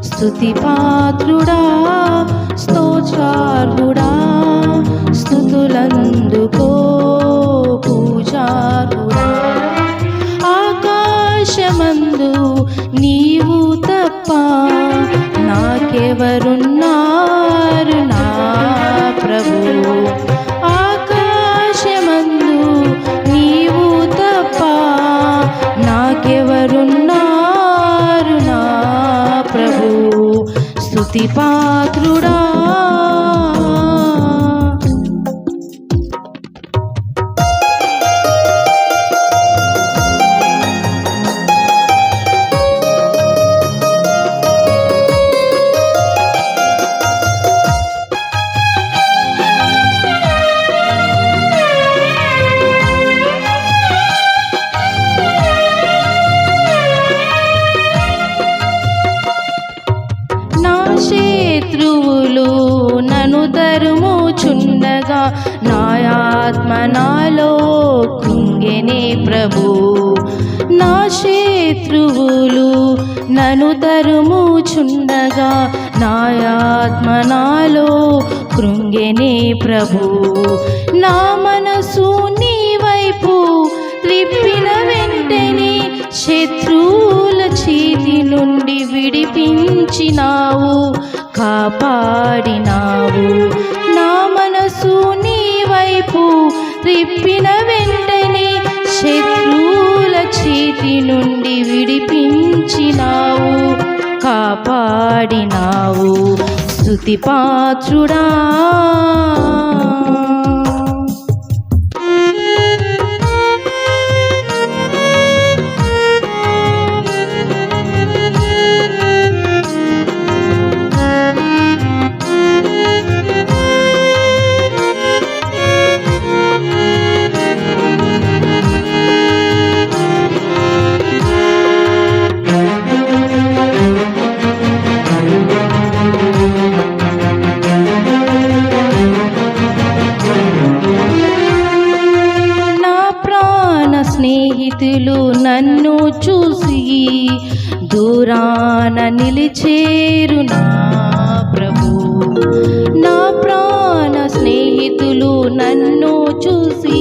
స్తుతి పాత్రుడా స్తోత్రార్హుడా స్తుతులందుకో పూజార్హుడా. ఆకాశమందు నీవు తప్ప నాకెవరున్నారు నా ప్రభు. ఆకాశమందు నీవు తప్ప నాకెవరున్నారు నా ప్రభు. స్తుతి పాత్రుడా శత్రువులు నన్ను తరుముచుండగా నా ఆత్మ నాలో కృంగెనే ప్రభు. నా శత్రువులు నన్ను తరుముచుండగా నా ఆత్మ నాలో కృంగెనే ప్రభు. నా మనసు నీ వైపు త్రిప్పిన వెంటనే శత్రువుల చేతి నుండి విడిపించినావు కాపాడినావు. నా మనసు నీ వైపు త్రిప్పిన వెంటనే శత్రువుల చేతి నుండి విడిపించినావు కాపాడినావు. స్తుతి పాత్రుడా స్నేహితులు నన్ను చూసి దూరాన నిలిచేరు నా ప్రభు. నా ప్రాణ స్నేహితులు నన్ను చూసి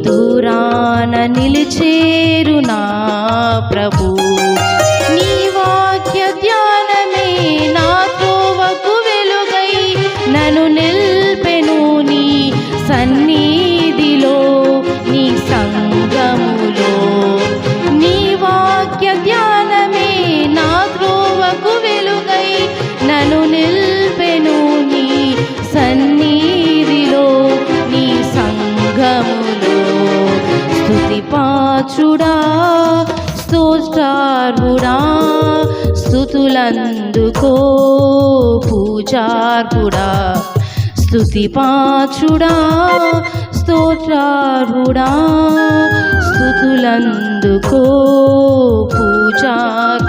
దూరాన నిలిచేరు నా ప్రభు. నీ వాక్య ధ్యానమే నా త్రోవకు వెలుగై నన్ను నిల్పెను నీ సన్నిధిలో నీ సంగములో. నీ వాక్య ధ్యానమే నా త్రోవకు వెలుగై నన్ను నిల్పెను నీ సన్నిధిలో నీ సంగములో. స్తుతి పాత్రుడా స్తోత్రార్హుడా స్తుతులందుకో పూజార్హుడా. స్తుతి పాత్రుడా స్తోత్రార్హుడా స్తుతులందుకో పూజార్హుడా.